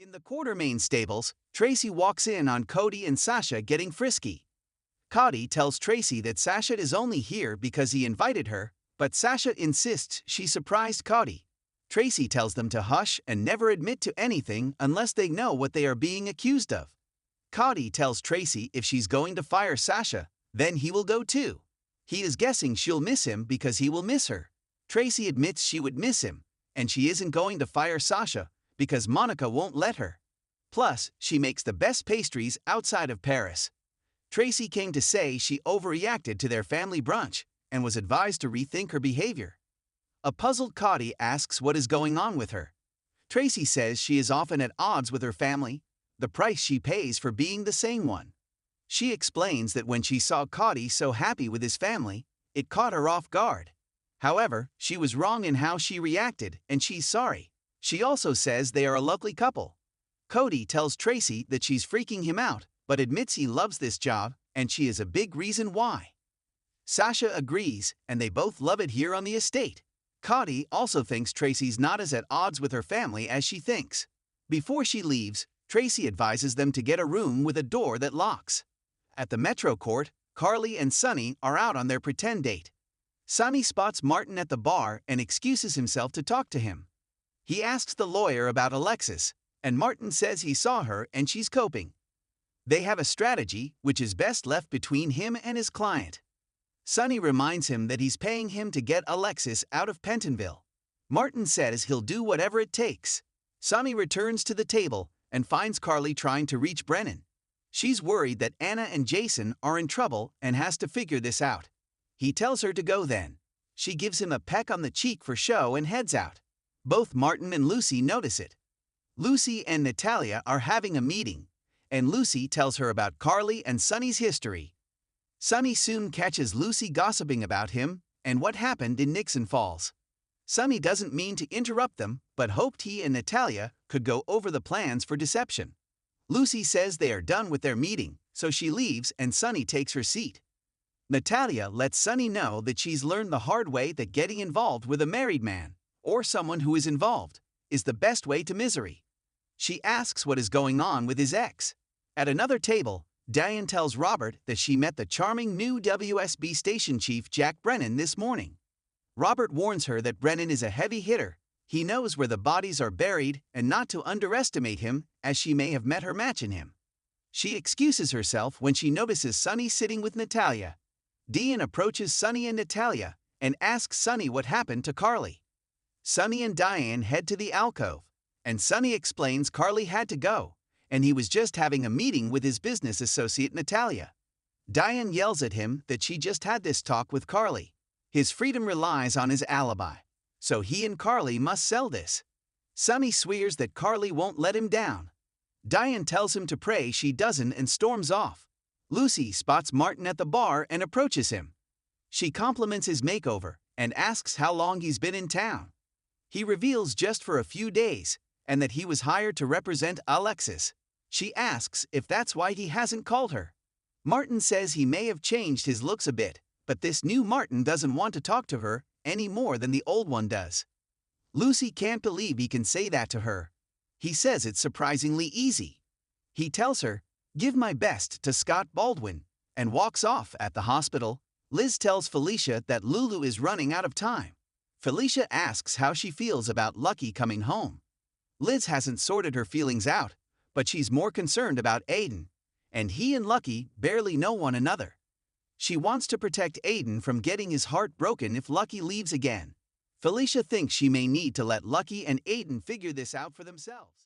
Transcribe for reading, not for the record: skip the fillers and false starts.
In the Quartermain stables, Tracy walks in on Cody and Sasha getting frisky. Cody tells Tracy that Sasha is only here because he invited her, but Sasha insists she surprised Cody. Tracy tells them to hush and never admit to anything unless they know what they are being accused of. Cody tells Tracy if she's going to fire Sasha, then he will go too. He is guessing she'll miss him because he will miss her. Tracy admits she would miss him, and she isn't going to fire Sasha because Monica won't let her. Plus, she makes the best pastries outside of Paris. Tracy came to say she overreacted to their family brunch and was advised to rethink her behavior. A puzzled Cody asks what is going on with her. Tracy says she is often at odds with her family, the price she pays for being the same one. She explains that when she saw Cody so happy with his family, it caught her off guard. However, she was wrong in how she reacted, and she's sorry. She also says they are a lovely couple. Cody tells Tracy that she's freaking him out, but admits he loves this job, and she is a big reason why. Sasha agrees, and they both love it here on the estate. Cody also thinks Tracy's not as at odds with her family as she thinks. Before she leaves, Tracy advises them to get a room with a door that locks. At the Metro Court, Carly and Sonny are out on their pretend date. Sonny spots Martin at the bar and excuses himself to talk to him. He asks the lawyer about Alexis, and Martin says he saw her and she's coping. They have a strategy which is best left between him and his client. Sonny reminds him that he's paying him to get Alexis out of Pentonville. Martin says he'll do whatever it takes. Sonny returns to the table and finds Carly trying to reach Brennan. She's worried that Anna and Jason are in trouble and has to figure this out. He tells her to go then. She gives him a peck on the cheek for show and heads out. Both Martin and Lucy notice it. Lucy and Natalia are having a meeting, and Lucy tells her about Carly and Sonny's history. Sonny soon catches Lucy gossiping about him and what happened in Nixon Falls. Sonny doesn't mean to interrupt them, but hoped he and Natalia could go over the plans for deception. Lucy says they are done with their meeting, so she leaves and Sonny takes her seat. Natalia lets Sonny know that she's learned the hard way that getting involved with a married man, or someone who is involved, is the best way to misery. She asks what is going on with his ex. At another table, Diane tells Robert that she met the charming new WSB station chief Jack Brennan this morning. Robert warns her that Brennan is a heavy hitter. He knows where the bodies are buried and not to underestimate him, as she may have met her match in him. She excuses herself when she notices Sonny sitting with Natalia. Diane approaches Sonny and Natalia and asks Sonny what happened to Carly. Sonny and Diane head to the alcove, and Sonny explains Carly had to go, and he was just having a meeting with his business associate Natalia. Diane yells at him that she just had this talk with Carly. His freedom relies on his alibi, so he and Carly must sell this. Sonny swears that Carly won't let him down. Diane tells him to pray she doesn't and storms off. Lucy spots Martin at the bar and approaches him. She compliments his makeover and asks how long he's been in town. He reveals just for a few days, and that he was hired to represent Alexis. She asks if that's why he hasn't called her. Martin says he may have changed his looks a bit, but this new Martin doesn't want to talk to her any more than the old one does. Lucy can't believe he can say that to her. He says it's surprisingly easy. He tells her, "Give my best to Scott Baldwin," and walks off. At the hospital, Liz tells Felicia that Lulu is running out of time. Felicia asks how she feels about Lucky coming home. Liz hasn't sorted her feelings out, but she's more concerned about Aiden, and he and Lucky barely know one another. She wants to protect Aiden from getting his heart broken if Lucky leaves again. Felicia thinks she may need to let Lucky and Aiden figure this out for themselves.